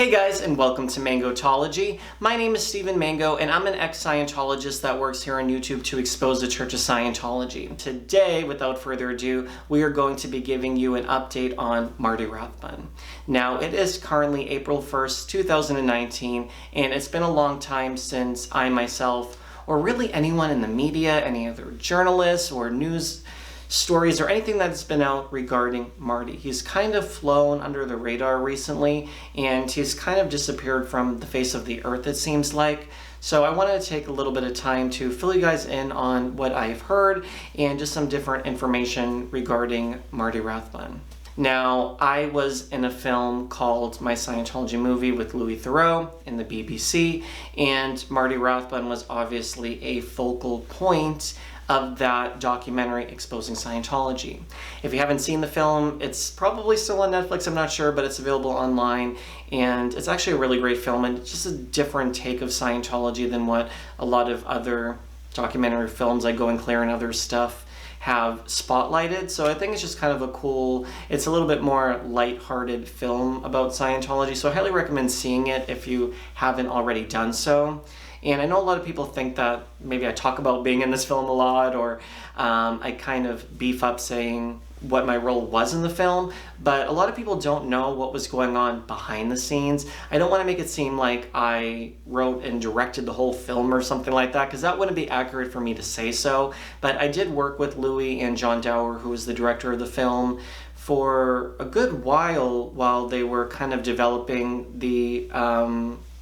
Hey guys, and welcome to Mangotology. My name is Steven Mango, and I'm an ex-Scientologist that works here on YouTube to expose the Church of Scientology. Today, without further ado, we are going to be giving you an update on Marty Rathbun. Now, it is currently April 1st, 2019, and it's been a long time since I myself, or really anyone in the media, any other journalists or news stories or anything that's been out regarding Marty. He's kind of flown under the radar recently, and he's kind of disappeared from the face of the earth, it seems like. So I wanted to take a little bit of time to fill you guys in on what I've heard and just some different information regarding Marty Rathbun. Now, I was in a film called My Scientology Movie with Louis Theroux in the BBC, and Marty Rathbun was obviously a focal point of that documentary exposing Scientology. If you haven't seen the film, it's probably still on Netflix, I'm not sure, but it's available online, and it's actually a really great film, and it's just a different take of Scientology than what a lot of other documentary films like Going Clear and other stuff have spotlighted. So I think it's just kind of a cool, it's a little bit more lighthearted film about Scientology, so I highly recommend seeing it if you haven't already done so. And I know a lot of people think that maybe I talk about being in this film a lot, or I kind of beef up saying what my role was in the film, but a lot of people don't know what was going on behind the scenes. I don't want to make it seem like I wrote and directed the whole film or something like that, because that wouldn't be accurate for me to say so. But I did work with Louis and John Dower, who was the director of the film, for a good while they were kind of developing the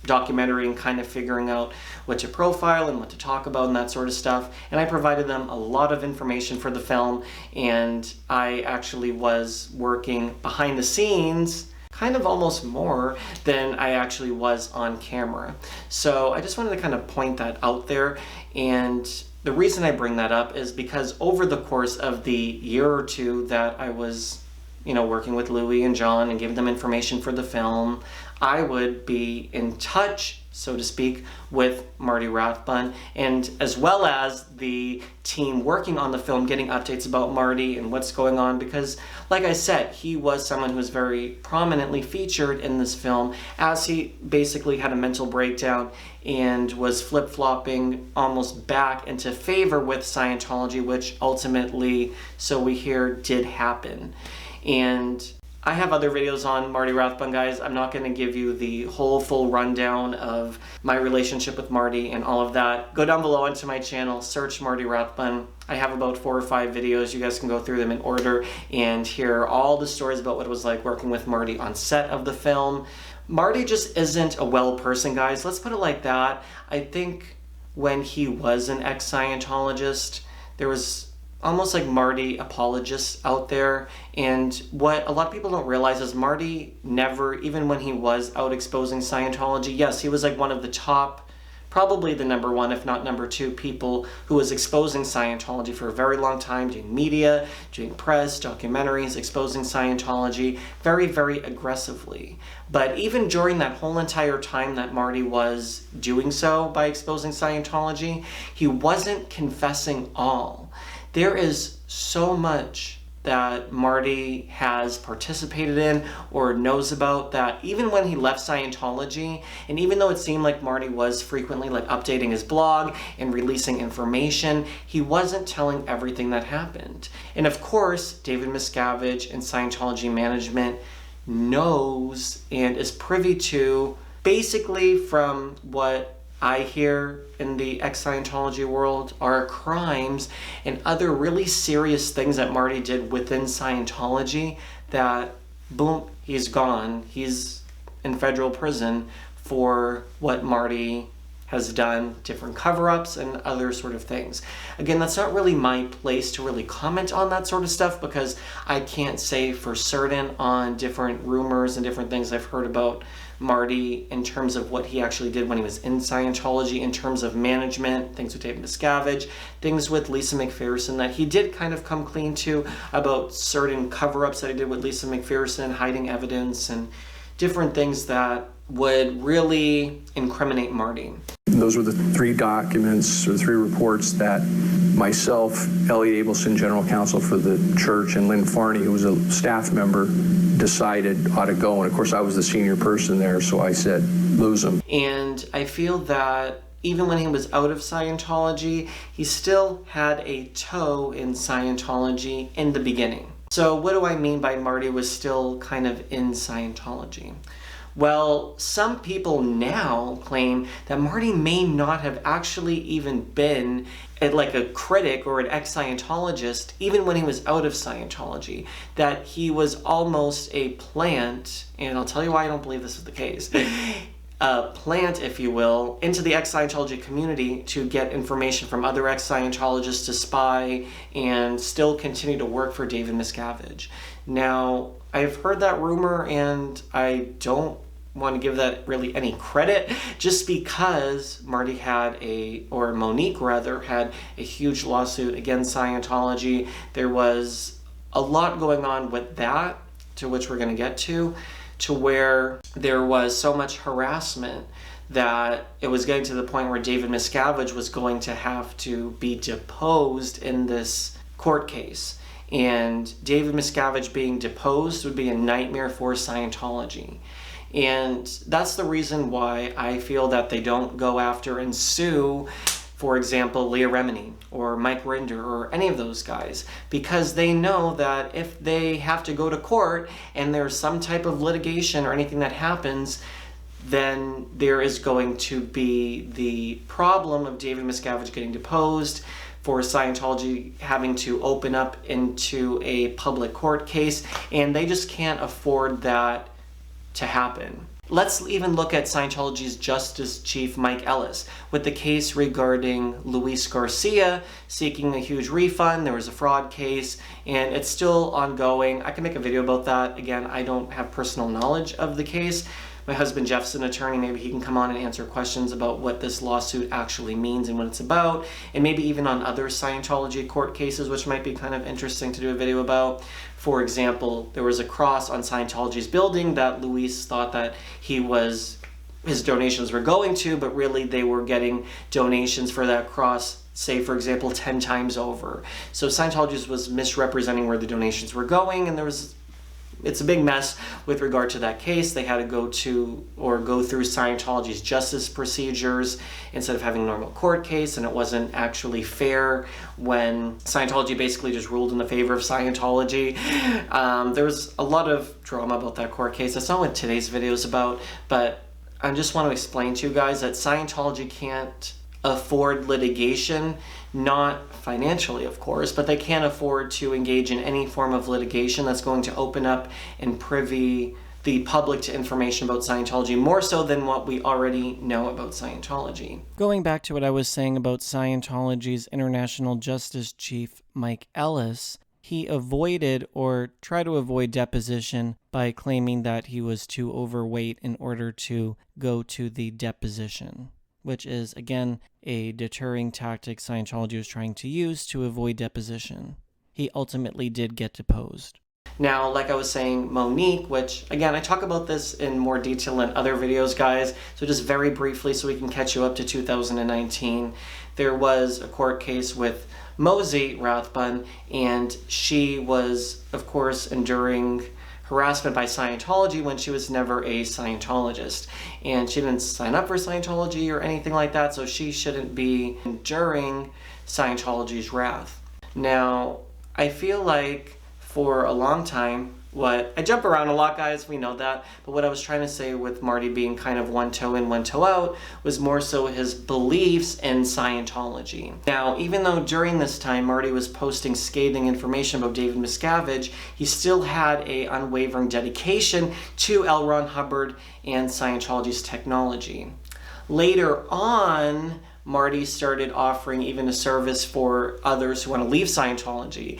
documentary and kind of figuring out what to profile and what to talk about and that sort of stuff. And I provided them a lot of information for the film, and I actually was working behind the scenes kind of almost more than I actually was on camera. So I just wanted to kind of point that out there. And the reason I bring that up is because over the course of the year or two that I was working with Louis and John and giving them information for the film, I would be in touch, so to speak, with Marty Rathbun, and as well as the team working on the film, getting updates about Marty and what's going on, because like I said, he was someone who was very prominently featured in this film, as he basically had a mental breakdown and was flip-flopping almost back into favor with Scientology, which ultimately, so we hear, did happen. And I have other videos on Marty Rathbun, guys. I'm not going to give you the whole full rundown of my relationship with Marty and all of that. Go down below onto my channel, search Marty Rathbun. I have about 4 or 5 videos. You guys can go through them in order and hear all the stories about what it was like working with Marty on set of the film. Marty just isn't a well person, guys. Let's put it like that. I think when he was an ex-Scientologist, there was almost like Marty apologists out there, and what a lot of people don't realize is Marty never, even when he was out exposing Scientology, yes, he was like one of the top, probably the number 1, if not number 2 people who was exposing Scientology for a very long time, doing media, doing press, documentaries, exposing Scientology very, very aggressively. But even during that whole entire time that Marty was doing so by exposing Scientology, he wasn't confessing all. There is so much that Marty has participated in or knows about that even when he left Scientology, and even though it seemed like Marty was frequently like updating his blog and releasing information, he wasn't telling everything that happened. And of course, David Miscavige and Scientology management knows and is privy to, basically from what I hear in the ex-Scientology world, are crimes and other really serious things that Marty did within Scientology that, boom, he's gone. He's in federal prison for what Marty has done, different cover-ups and other sort of things. Again, that's not really my place to really comment on that sort of stuff, because I can't say for certain on different rumors and different things I've heard about Marty in terms of what he actually did when he was in Scientology, in terms of management, things with David Miscavige, things with Lisa McPherson that he did kind of come clean to about certain cover-ups that he did with Lisa McPherson, hiding evidence and different things that would really incriminate Marty. Those were the 3 documents or 3 reports that myself, Elliot Abelson, general counsel for the church, and Lynn Farney, who was a staff member, decided ought to go. And of course, I was the senior person there, so I said, lose him. And I feel that even when he was out of Scientology, he still had a toe in Scientology in the beginning. So what do I mean by Marty was still kind of in Scientology? Well, some people now claim that Marty may not have actually even been like a critic or an ex-Scientologist even when he was out of Scientology, that he was almost a plant, and I'll tell you why I don't believe this is the case, a plant, if you will, into the ex-Scientology community to get information from other ex-Scientologists to spy and still continue to work for David Miscavige. Now, I've heard that rumor, and I don't want to give that really any credit, just because Marty had or Monique rather, had a huge lawsuit against Scientology. There was a lot going on with that, to which we're going to get to where there was so much harassment that it was getting to the point where David Miscavige was going to have to be deposed in this court case. And David Miscavige being deposed would be a nightmare for Scientology. And that's the reason why I feel that they don't go after and sue, for example, Leah Remini or Mike Rinder or any of those guys, because they know that if they have to go to court and there's some type of litigation or anything that happens, then there is going to be the problem of David Miscavige getting deposed, for Scientology having to open up into a public court case, and they just can't afford that to happen. Let's even look at Scientology's Justice Chief Mike Ellis with the case regarding Luis Garcia seeking a huge refund. There was a fraud case and it's still ongoing. I can make a video about that. Again, I don't have personal knowledge of the case. My husband Jeff's an attorney. Maybe he can come on and answer questions about what this lawsuit actually means and what it's about, and maybe even on other Scientology court cases, which might be kind of interesting to do a video about. For example, there was a cross on Scientology's building that Luis thought that his donations were going to, but really they were getting donations for that cross, say for example 10 times over. So Scientology was misrepresenting where the donations were going, and it's a big mess with regard to that case. They had to go through Scientology's justice procedures instead of having a normal court case, and it wasn't actually fair when Scientology basically just ruled in the favor of Scientology. There was a lot of drama about that court case. That's not what today's video is about, but I just want to explain to you guys that Scientology can't afford litigation, not financially of course, but they can't afford to engage in any form of litigation that's going to open up and privy the public to information about Scientology, more so than what we already know about Scientology. Going back to what I was saying about Scientology's International Justice Chief Mike Ellis, he avoided or tried to avoid deposition by claiming that he was too overweight in order to go to the deposition, which is, again, a deterring tactic Scientology was trying to use to avoid deposition. He ultimately did get deposed. Now, like I was saying, Monique, which, again, I talk about this in more detail in other videos, guys, so just very briefly so we can catch you up to 2019, there was a court case with Marty Rathbun, and she was, of course, enduring harassment by Scientology when she was never a Scientologist, and she didn't sign up for Scientology or anything like that, so she shouldn't be enduring Scientology's wrath. Now, I feel like for a long time, I jump around a lot, guys, we know that, but what I was trying to say with Marty being kind of one toe in, one toe out was more so his beliefs in Scientology. Now, even though during this time Marty was posting scathing information about David Miscavige, he still had an unwavering dedication to L. Ron Hubbard and Scientology's technology. Later on, Marty started offering even a service for others who want to leave Scientology.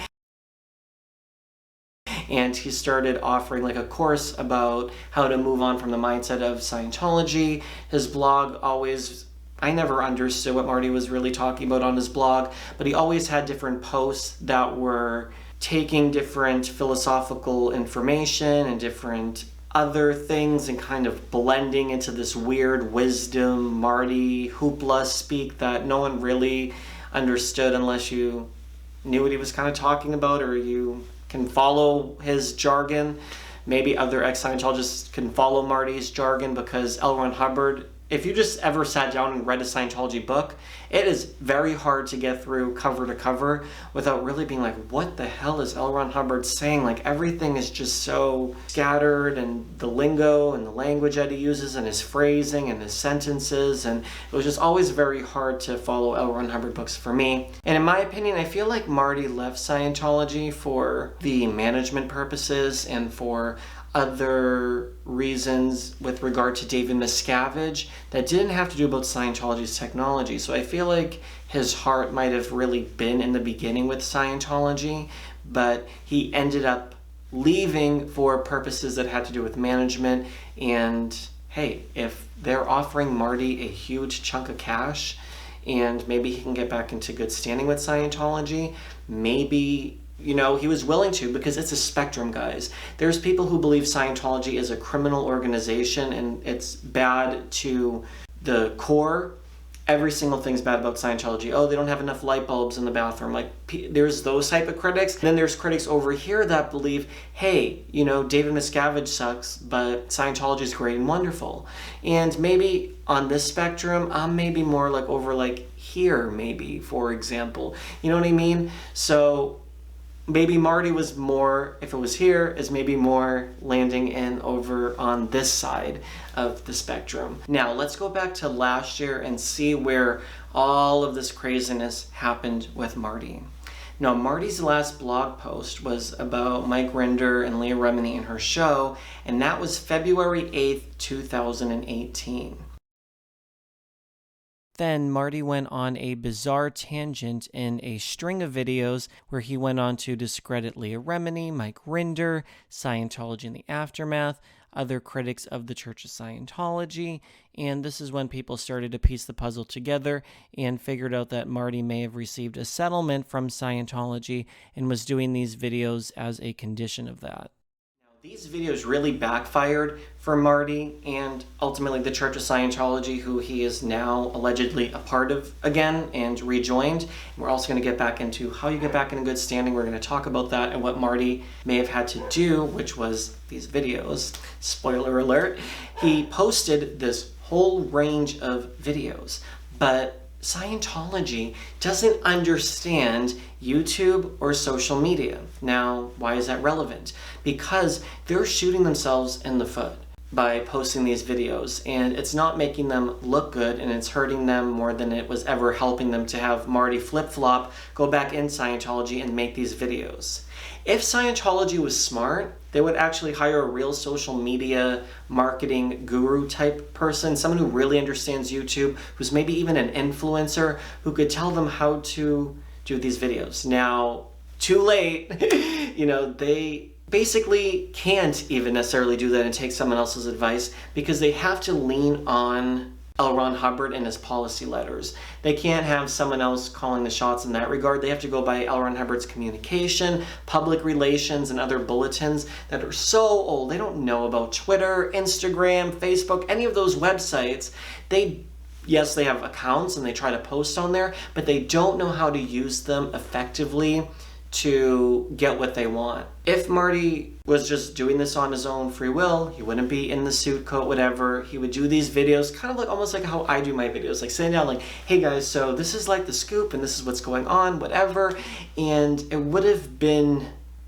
And he started offering like a course about how to move on from the mindset of Scientology. His blog I never understood what Marty was really talking about on his blog, but he always had different posts that were taking different philosophical information and different other things and kind of blending into this weird wisdom Marty hoopla speak that no one really understood unless you knew what he was kind of talking about, or you can follow his jargon. Maybe other ex-Scientologists can follow Marty's jargon, because L. Ron Hubbard, if you just ever sat down and read a Scientology book, it is very hard to get through cover to cover without really being like, what the hell is L. Ron Hubbard saying? Like, everything is just so scattered, and the lingo and the language that he uses and his phrasing and his sentences, and it was just always very hard to follow L. Ron Hubbard books for me. And in my opinion, I feel like Marty left Scientology for the management purposes and for other reasons with regard to David Miscavige that didn't have to do about Scientology's technology. So I feel like his heart might have really been in the beginning with Scientology, but he ended up leaving for purposes that had to do with management. And hey, if they're offering Marty a huge chunk of cash and maybe he can get back into good standing with Scientology, maybe, you know, he was willing to, because it's a spectrum, guys. There's people who believe Scientology is a criminal organization and it's bad to the core. Every single thing's bad about Scientology. Oh, they don't have enough light bulbs in the bathroom. Like, there's those type of critics. Then there's critics over here that believe, hey, you know, David Miscavige sucks, but Scientology is great and wonderful. And maybe on this spectrum, I'm maybe more like over like here, maybe, for example. You know what I mean? So maybe Marty was more, if it was here, is maybe more landing in over on this side of the spectrum. Now, let's go back to last year and see where all of this craziness happened with Marty. Now, Marty's last blog post was about Mike Rinder and Leah Remini and her show, and that was February 8th, 2018. Then Marty went on a bizarre tangent in a string of videos where he went on to discredit Leah Remini, Mike Rinder, Scientology in the Aftermath, other critics of the Church of Scientology, and this is when people started to piece the puzzle together and figured out that Marty may have received a settlement from Scientology and was doing these videos as a condition of that. These videos really backfired for Marty and ultimately the Church of Scientology, who he is now allegedly a part of again and rejoined. And we're also going to get back into how you get back in good standing. We're going to talk about that and what Marty may have had to do, which was these videos. Spoiler alert. He posted this whole range of videos, but Scientology doesn't understand YouTube or social media. Now, why is that relevant? Because they're shooting themselves in the foot by posting these videos, and it's not making them look good, and it's hurting them more than it was ever helping them to have Marty flip-flop, go back in Scientology and make these videos. If Scientology was smart, they would actually hire a real social media marketing guru type person, someone who really understands YouTube, who's maybe even an influencer, who could tell them how to do these videos. Now, too late, you know, they basically can't even necessarily do that and take someone else's advice, because they have to lean on L. Ron Hubbard and his policy letters. They can't have someone else calling the shots in that regard. They have to go by L. Ron Hubbard's communication, public relations, and other bulletins that are so old. They don't know about Twitter, Instagram, Facebook, any of those websites. Yes, they have accounts and they try to post on there, but they don't know how to use them effectively to get what they want. If Marty was just doing this on his own free will, he wouldn't be in the suit coat, whatever. He would do these videos kind of like almost like how I do my videos, like sitting down like, hey guys, so this is like the scoop and this is what's going on, whatever. And it would have been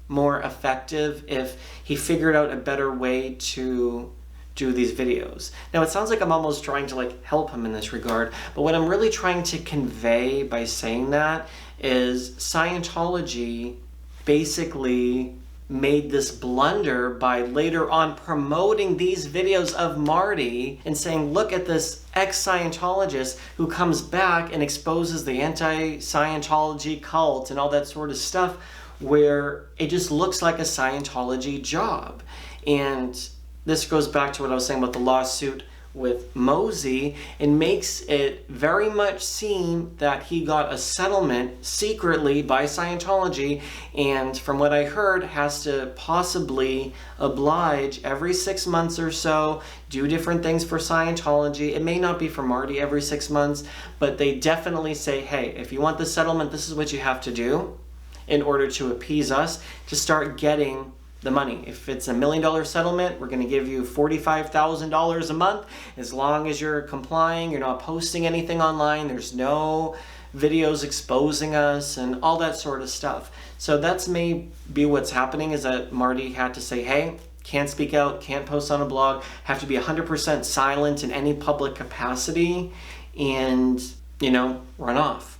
more effective if he figured out a better way to do these videos. Now, it sounds like I'm almost trying to like help him in this regard, but what I'm really trying to convey by saying that is Scientology basically made this blunder by later on promoting these videos of Marty and saying, look at this ex-Scientologist who comes back and exposes the anti-Scientology cult and all that sort of stuff, where it just looks like a Scientology job. And this goes back to what I was saying about the lawsuit with Mosey and makes it very much seem that he got a settlement secretly by Scientology, and from what I heard has to possibly oblige every 6 months or so, do different things for Scientology. It may not be for Marty every 6 months, but they definitely say, hey, if you want the settlement, this is what you have to do in order to appease us to start getting the money. If it's $1 million settlement, we're going to give you $45,000 a month as long as you're complying, you're not posting anything online, there's no videos exposing us and all that sort of stuff. So that's maybe what's happening, is that Marty had to say, hey, can't speak out, can't post on a blog, have to be 100% silent in any public capacity, and, you know, run off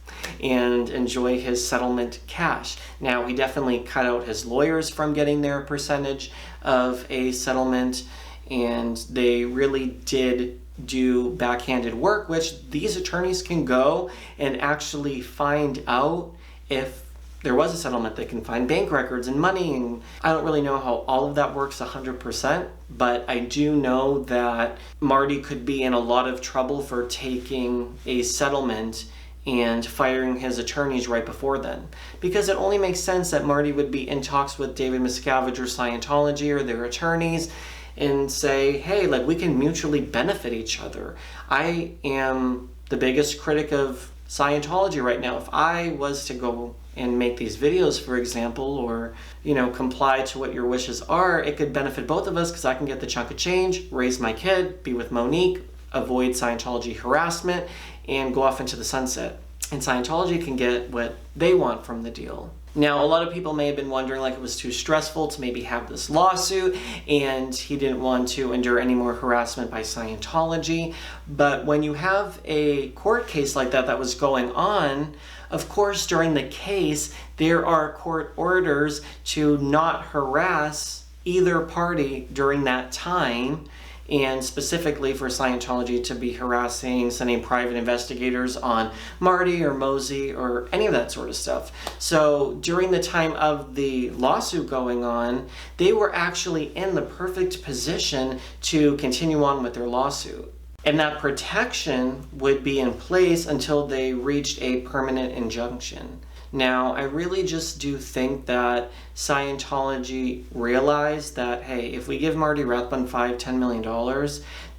and enjoy his settlement cash. Now, he definitely cut out his lawyers from getting their percentage of a settlement, and they really did do backhanded work, which these attorneys can go and actually find out if there was a settlement. They can find bank records and money, and I don't really know how all of that works 100%, but I do know that Marty could be in a lot of trouble for taking a settlement and firing his attorneys right before then. Because it only makes sense that Marty would be in talks with David Miscavige or Scientology or their attorneys and say, hey, like, we can mutually benefit each other. I am the biggest critic of Scientology right now. If I was to go and make these videos, for example, or, you know, comply to what your wishes are, it could benefit both of us, because I can get the chunk of change, raise my kid, be with Monique, avoid Scientology harassment, and go off into the sunset. And Scientology can get what they want from the deal. Now, a lot of people may have been wondering, like, it was too stressful to maybe have this lawsuit, and he didn't want to endure any more harassment by Scientology. But when you have a court case like that was going on, of course, during the case, there are court orders to not harass either party during that time, and specifically for Scientology to be harassing, sending private investigators on Marty or Mosey or any of that sort of stuff. So during the time of the lawsuit going on, they were actually in the perfect position to continue on with their lawsuit. And that protection would be in place until they reached a permanent injunction. Now, I really just do think that Scientology realized that, hey, if we give Marty Rathbun $5-10 million,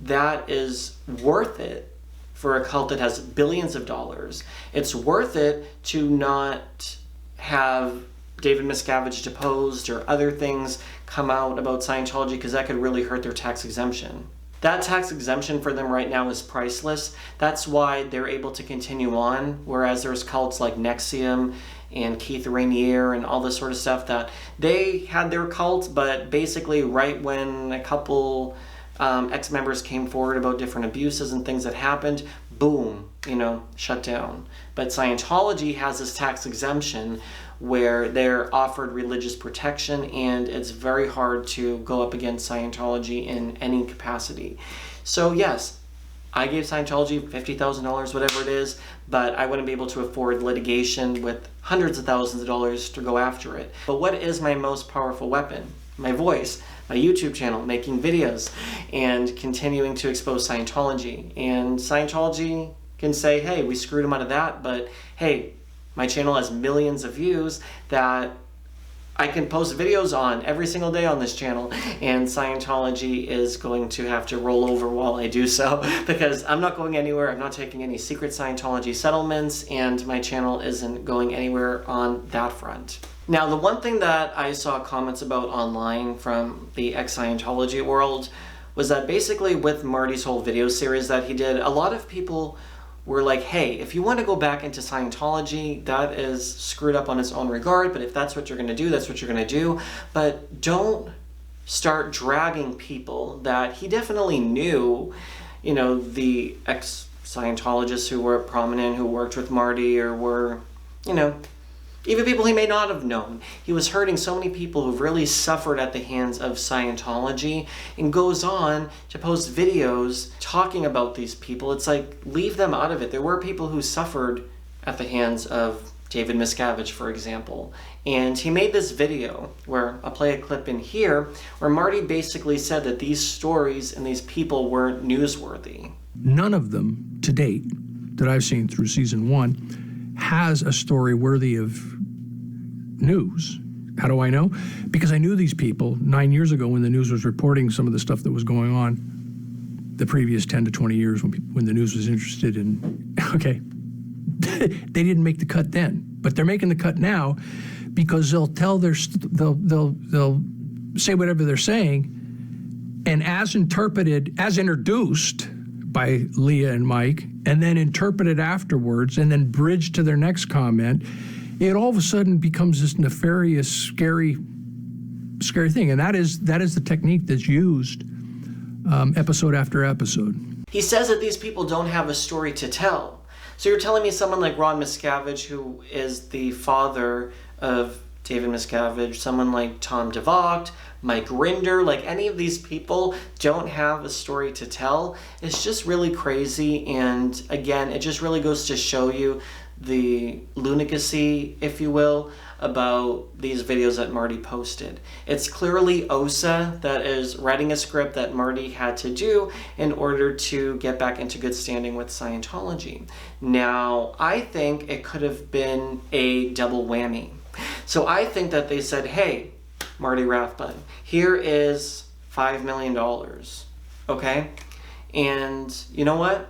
that is worth it for a cult that has billions of dollars. It's worth it to not have David Miscavige deposed or other things come out about Scientology, because that could really hurt their tax exemption. That tax exemption for them right now is priceless. That's why they're able to continue on, whereas there's cults like NXIVM and Keith Rainier and all this sort of stuff that they had their cult, but basically right when a couple ex-members came forward about different abuses and things that happened, boom, you know, shut down. But Scientology has this tax exemption where they're offered religious protection, and it's very hard to go up against Scientology in any capacity. So yes, I gave Scientology $50,000, whatever it is, but I wouldn't be able to afford litigation with hundreds of thousands of dollars to go after it. But what is my most powerful weapon? My voice, my YouTube channel, making videos, and continuing to expose Scientology. And Scientology can say, hey, we screwed them out of that, but hey, my channel has millions of views that I can post videos on every single day on this channel, and Scientology is going to have to roll over while I do so, because I'm not going anywhere. I'm not taking any secret Scientology settlements, and my channel isn't going anywhere on that front. Now, the one thing that I saw comments about online from the ex-Scientology world was that basically with Marty's whole video series that he did, a lot of people were like, hey, if you want to go back into Scientology, that is screwed up on its own regard, but if that's what you're going to do, that's what you're going to do. But don't start dragging people that he definitely knew, you know, the ex-Scientologists who were prominent, who worked with Marty, or were, you know, even people he may not have known. He was hurting so many people who've really suffered at the hands of Scientology, and goes on to post videos talking about these people. It's like, leave them out of it. There were people who suffered at the hands of David Miscavige, for example, And he made this video where I'll play a clip in here where Marty basically said that these stories and these people weren't newsworthy. None of them to date that I've seen through season 1 has a story worthy of news. How do I know? Because I knew these people 9 years ago when the news was reporting some of the stuff that was going on the previous 10 to 20 years when the news was interested in, okay, they didn't make the cut then, but they're making the cut now because they'll tell they'll say whatever they're saying, and as introduced by Leah and Mike, and then interpreted afterwards, and then bridged to their next comment, it all of a sudden becomes this nefarious, scary thing. And that is the technique that's used episode after episode. He says that these people don't have a story to tell. So you're telling me someone like Ron Miscavige, who is the father of David Miscavige, someone like Tom DeVocht, Mike Rinder, like any of these people don't have a story to tell. It's just really crazy. And again, it just really goes to show you the lunacy, if you will, about these videos that Marty posted. It's clearly OSA that is writing a script that Marty had to do in order to get back into good standing with Scientology. Now, I think it could have been a double whammy. So I think that they said, hey, Marty Rathbun, here is $5 million, okay? And you know what?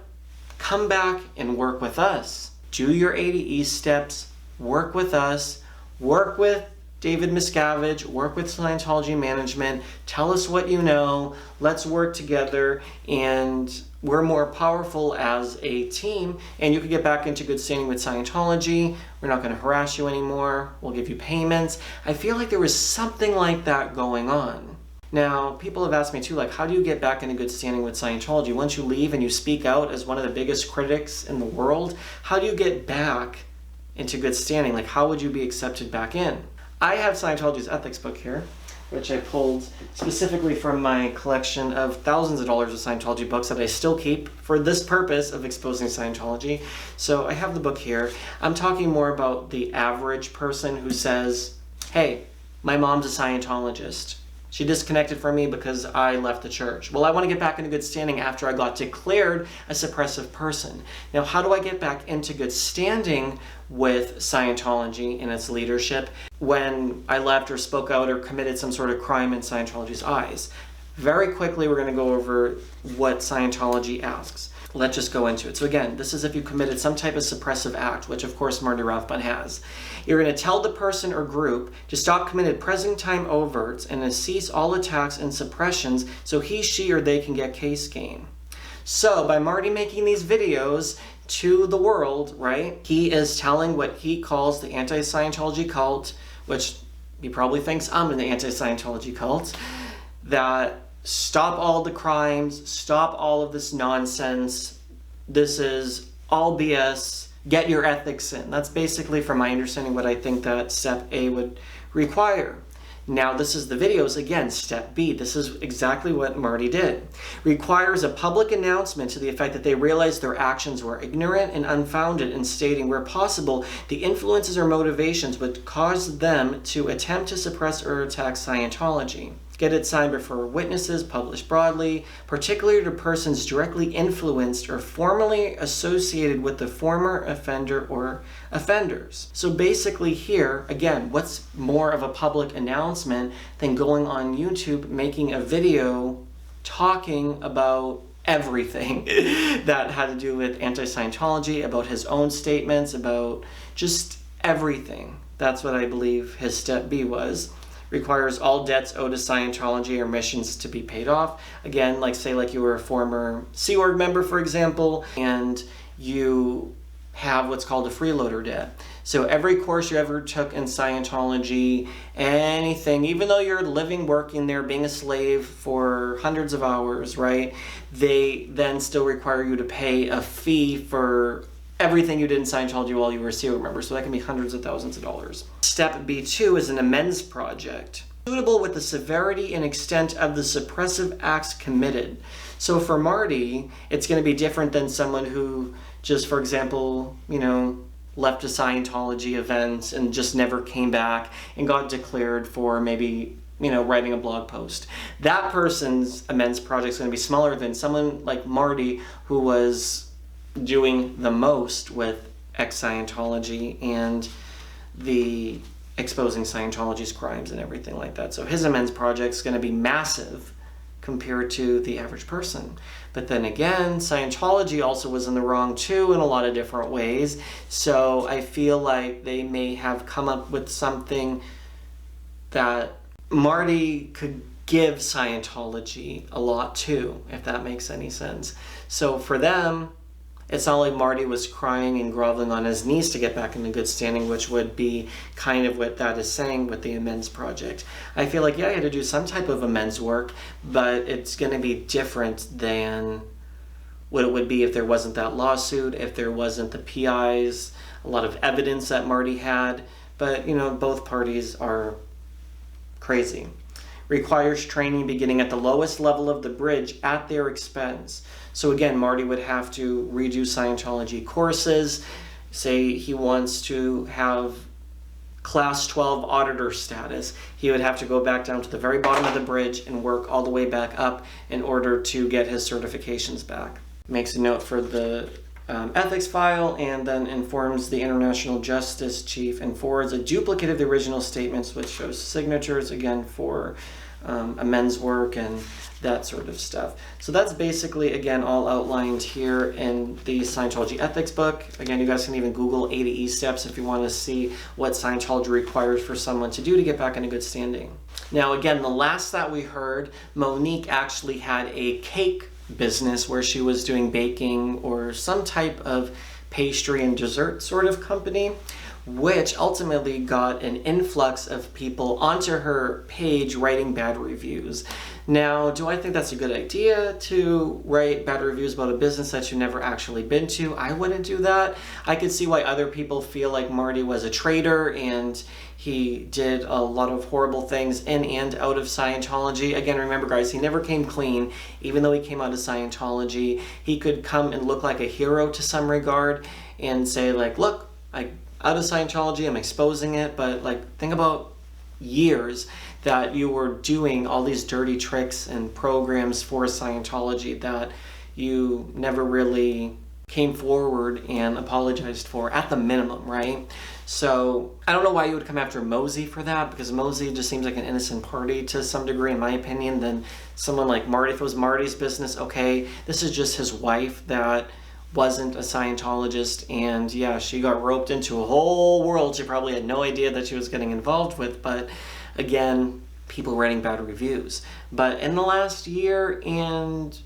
Come back and work with us. Do your 80 East steps, work with us, work with David Miscavige, work with Scientology management, tell us what you know, let's work together, and we're more powerful as a team, and you could get back into good standing with Scientology. We're not going to harass you anymore. We'll give you payments. I feel like there was something like that going on. Now, people have asked me too, like, how do you get back into good standing with Scientology? Once you leave and you speak out as one of the biggest critics in the world, how do you get back into good standing? Like, how would you be accepted back in? I have Scientology's ethics book here, which I pulled specifically from my collection of thousands of dollars of Scientology books that I still keep for this purpose of exposing Scientology. So I have the book here. I'm talking more about the average person who says, hey, my mom's a Scientologist. She disconnected from me because I left the church. Well, I want to get back into good standing after I got declared a suppressive person. Now, how do I get back into good standing with Scientology and its leadership when I left or spoke out or committed some sort of crime in Scientology's eyes? Very quickly, we're going to go over what Scientology asks. Let's just go into it. So again, this is if you committed some type of suppressive act, which of course Marty Rathbun has. You're going to tell the person or group to stop committing present time overts and to cease all attacks and suppressions so he, she, or they can get case gain. So by Marty making these videos to the world, right, he is telling what he calls the anti-Scientology cult, which he probably thinks I'm in the anti-Scientology cult, that stop all the crimes, stop all of this nonsense, this is all BS, get your ethics in. That's basically, from my understanding, what I think that step A would require. Now, this is the videos, again, step B. This is exactly what Marty did. Requires a public announcement to the effect that they realized their actions were ignorant and unfounded, in stating where possible the influences or motivations would cause them to attempt to suppress or attack Scientology. Get it signed before witnesses, published broadly, particularly to persons directly influenced or formally associated with the former offender or offenders. So basically here, again, what's more of a public announcement than going on YouTube, making a video talking about everything that had to do with anti-Scientology, about his own statements, about just everything. That's what I believe his step B was. Requires all debts owed to Scientology or missions to be paid off. Again, like say like you were a former Sea Org member, for example, and you have what's called a freeloader debt. So every course you ever took in Scientology, anything, even though you're living, working there, being a slave for hundreds of hours, right? They then still require you to pay a fee for everything you did in Scientology while you were a Sea Org member. So that can be hundreds of thousands of dollars. Step B2 is an amends project, suitable with the severity and extent of the suppressive acts committed. So for Marty, it's going to be different than someone who just, for example, left a Scientology event and just never came back and got declared for maybe, you know, writing a blog post. That person's amends project is going to be smaller than someone like Marty, who was doing the most with ex-Scientology and the exposing Scientology's crimes and everything like that. So his amends project is going to be massive compared to the average person. But then again, Scientology also was in the wrong too in a lot of different ways. So I feel like they may have come up with something that Marty could give Scientology a lot too, if that makes any sense. So for them, it's not like Marty was crying and groveling on his knees to get back into good standing, which would be kind of what that is saying with the amends project. I feel like, yeah, he had to do some type of amends work, but it's going to be different than what it would be if there wasn't that lawsuit, if there wasn't the PIs, a lot of evidence that Marty had. But, you know, both parties are crazy. Requires training beginning at the lowest level of the bridge at their expense. So again, Marty would have to redo Scientology courses. Say he wants to have class 12 auditor status. He would have to go back down to the very bottom of the bridge and work all the way back up in order to get his certifications back. Makes a note for the ethics file, and then informs the International Justice Chief and forwards a duplicate of the original statements, which shows signatures again for amends work and that sort of stuff. So that's basically, again, all outlined here in the Scientology ethics book. Again, you guys can even Google 80E steps if you want to see what Scientology requires for someone to do to get back into good standing. Now, again, the last that we heard, Monique actually had a cake business where she was doing baking or some type of pastry and dessert sort of company, which ultimately got an influx of people onto her page writing bad reviews. Now, do I think that's a good idea to write bad reviews about a business that you've never actually been to? I wouldn't do that. I could see why other people feel like Marty was a traitor and he did a lot of horrible things in and out of Scientology. Again, remember guys, he never came clean. Even though he came out of Scientology, he could come and look like a hero to some regard and say like, look, out of Scientology, I'm exposing it, but like think about years that you were doing all these dirty tricks and programs for Scientology that you never really came forward and apologized for at the minimum, right? So I don't know why you would come after Mosey for that, because Mosey just seems like an innocent party to some degree, in my opinion, than someone like Marty. If it was Marty's business, okay, this is just his wife that wasn't a Scientologist, and yeah, she got roped into a whole world she probably had no idea that she was getting involved with. But again, people writing bad reviews. But in the last year and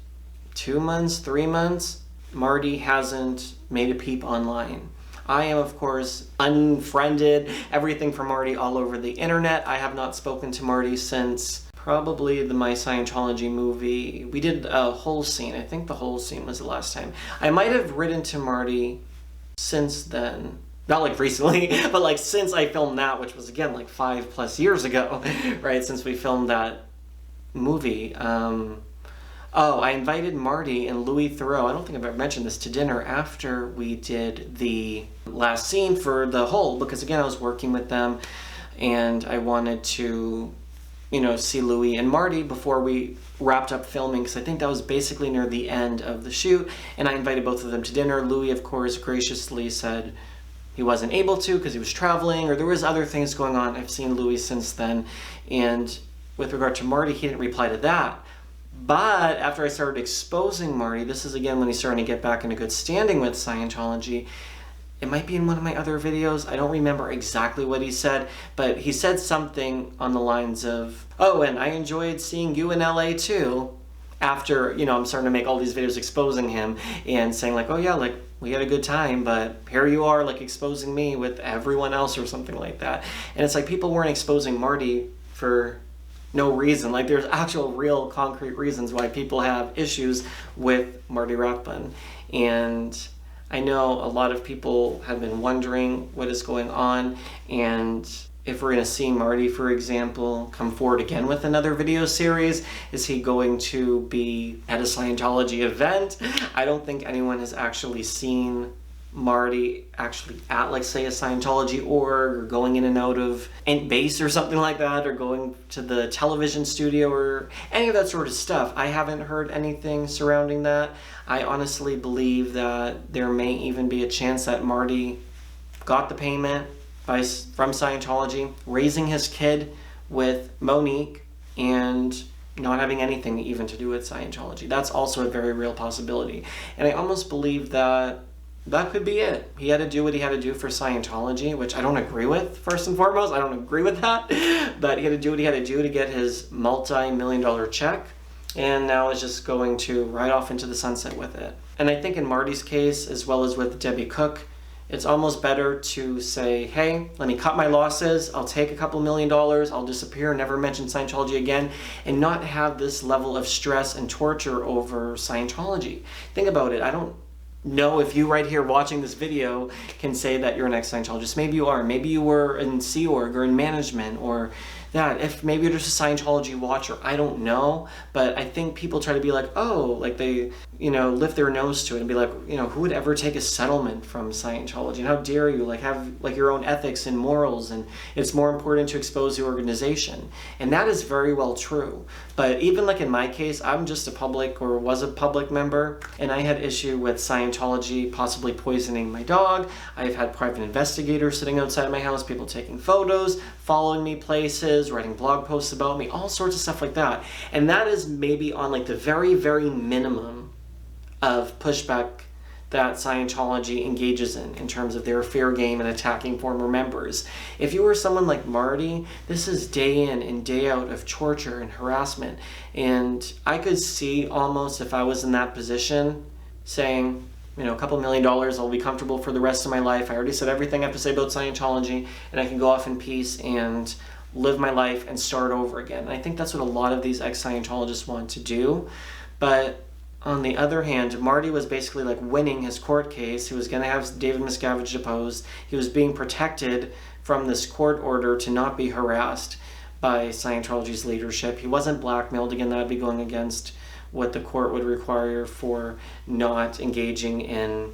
2 months, 3 months, Marty hasn't made a peep online. I am, of course, unfriended everything from Marty all over the internet. I have not spoken to Marty since probably the My Scientology movie. We did a whole scene. I think the whole scene was the last time. I might have written to Marty since then. Not like recently, but like since I filmed that, which was again like 5+ years ago, right? Since we filmed that movie. I invited Marty and Louis Theroux, I don't think I've ever mentioned this, to dinner after we did the last scene for The Hole, because again, I was working with them and I wanted to, you know, see Louis and Marty before we wrapped up filming, because I think that was basically near the end of the shoot, and I invited both of them to dinner. Louis, of course, graciously said he wasn't able to because he was traveling, or there was other things going on. I've seen Louis since then, and with regard to Marty, he didn't reply to that. But after I started exposing Marty, this is again when he's starting to get back into good standing with Scientology. It might be in one of my other videos. I don't remember exactly what he said, but he said something on the lines of, oh, and I enjoyed seeing you in LA too. After, you know, I'm starting to make all these videos exposing him and saying like, oh yeah, like we had a good time, but here you are like exposing me with everyone else or something like that. And it's like people weren't exposing Marty for no reason. Like there's actual real concrete reasons why people have issues with Marty Rathbun. And I know a lot of people have been wondering what is going on, and if we're going to see Marty, for example, come forward again with another video series. Is he going to be at a Scientology event? I don't think anyone has actually seen Marty actually at, like, say, a Scientology org, or going in and out of base or something like that, or going to the television studio, or any of that sort of stuff. I haven't heard anything surrounding that. I honestly believe that there may even be a chance that Marty got the payment from Scientology, raising his kid with Monique, and not having anything even to do with Scientology. That's also a very real possibility. And I almost believe that that could be it. He had to do what he had to do for Scientology, which I don't agree with, first and foremost. I don't agree with that. But he had to do what he had to do to get his multi-million-dollar check. And now is just going to ride off into the sunset with it. And I think in Marty's case, as well as with Debbie Cook, it's almost better to say, hey, let me cut my losses, I'll take a couple $1,000,000, I'll disappear, never mention Scientology again, and not have this level of stress and torture over Scientology. Think about it. I don't know if you right here watching this video can say that you're an ex-Scientologist. Maybe you are. Maybe you were in Sea Org or in management, or that. If maybe you're just a Scientology watcher, I don't know. But I think people try to be like, oh, like they, lift their nose to it and be like, who would ever take a settlement from Scientology? And how dare you, like, have like your own ethics and morals, and it's more important to expose the organization. And that is very well true. But even like in my case, I'm just a public, or was a public member, and I had issue with Scientology possibly poisoning my dog. I've had private investigators sitting outside my house, people taking photos, following me places, writing blog posts about me, all sorts of stuff like that. And that is maybe on like the very, very minimum of pushback that Scientology engages in terms of their fair game and attacking former members. If you were someone like Marty, this is day in and day out of torture and harassment. And I could see almost, if I was in that position, saying, a couple $1,000,000, I'll be comfortable for the rest of my life. I already said everything I have to say about Scientology, and I can go off in peace and live my life and start over again. And I think that's what a lot of these ex-Scientologists want to do. But on the other hand, Marty was basically like winning his court case. He was going to have David Miscavige deposed. He was being protected from this court order to not be harassed by Scientology's leadership. He wasn't blackmailed. Again, that would be going against what the court would require for not engaging in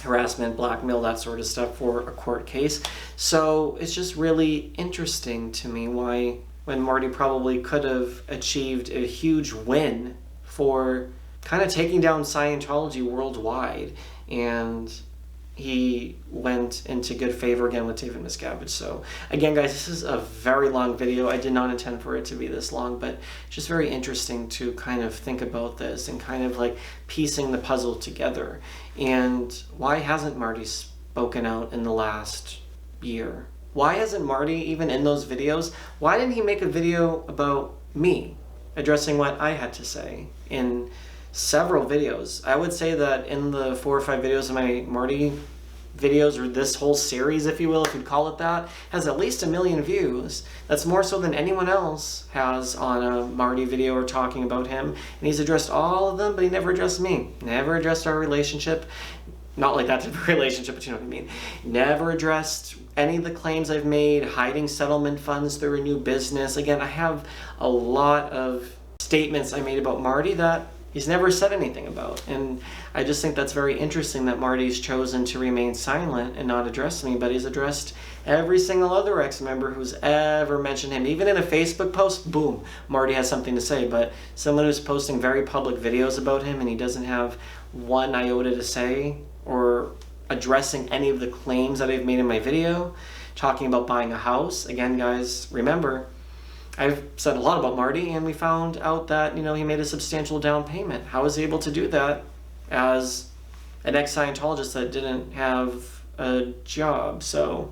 harassment, blackmail, that sort of stuff for a court case. So it's just really interesting to me why, when Marty probably could have achieved a huge win for kind of taking down Scientology worldwide, and he went into good favor again with David Miscavige. So again, guys, this is a very long video. I did not intend for it to be this long, but just very interesting to kind of think about this and kind of like piecing the puzzle together. And why hasn't Marty spoken out in the last year? Why hasn't Marty, even in those videos, why didn't he make a video about me, addressing what I had to say in several videos? I would say that in the 4 or 5 videos of my Marty videos, or this whole series, if you will, if you'd call it that, has at least 1 million views. That's more so than anyone else has on a Marty video or talking about him. And he's addressed all of them, but he never addressed me. Never addressed our relationship. Not like that type of relationship, but you know what I mean. Never addressed any of the claims I've made, hiding settlement funds through a new business. Again, I have a lot of statements I made about Marty that he's never said anything about. And I just think that's very interesting that Marty's chosen to remain silent and not address me, but he's addressed every single other ex-member who's ever mentioned him. Even in a Facebook post, boom, Marty has something to say. But someone who's posting very public videos about him and he doesn't have one iota to say, or addressing any of the claims that I've made in my video, talking about buying a house. Again, guys, remember, I've said a lot about Marty, and we found out that, he made a substantial down payment. How was he able to do that as an ex-Scientologist that didn't have a job? So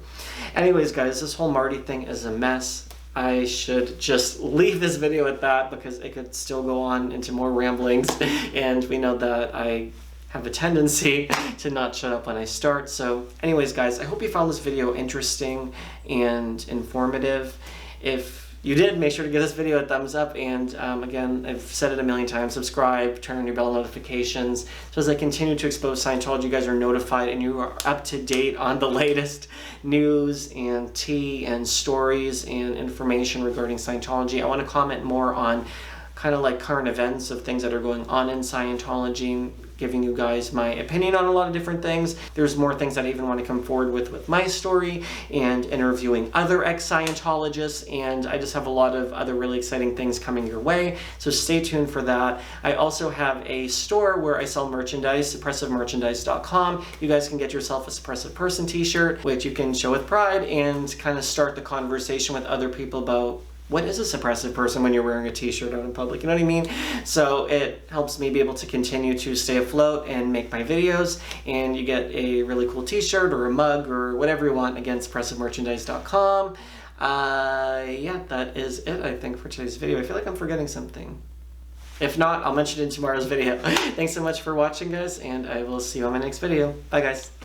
anyways, guys, this whole Marty thing is a mess. I should just leave this video at that, because it could still go on into more ramblings, and we know that I have a tendency to not shut up when I start. So anyways, guys, I hope you found this video interesting and informative. If you did, make sure to give this video a thumbs up, and again, I've said it 1 million times, subscribe, turn on your bell notifications, so as I continue to expose Scientology, you guys are notified and you are up to date on the latest news and tea and stories and information regarding Scientology. I want to comment more on kind of like current events of things that are going on in Scientology, giving you guys my opinion on a lot of different things. There's more things that I even want to come forward with my story, and interviewing other ex-Scientologists, and I just have a lot of other really exciting things coming your way, so stay tuned for that. I also have a store where I sell merchandise, suppressivemerchandise.com. You guys can get yourself a Suppressive Person t-shirt, which you can show with pride and kind of start the conversation with other people about what is a suppressive person when you're wearing a t-shirt out in public, you know what I mean? So it helps me be able to continue to stay afloat and make my videos, and you get a really cool t-shirt or a mug or whatever you want, again, suppressivemerchandise.com. Yeah, that is it, I think, for today's video. I feel like I'm forgetting something. If not, I'll mention it in tomorrow's video. Thanks so much for watching, guys, and I will see you on my next video. Bye, guys.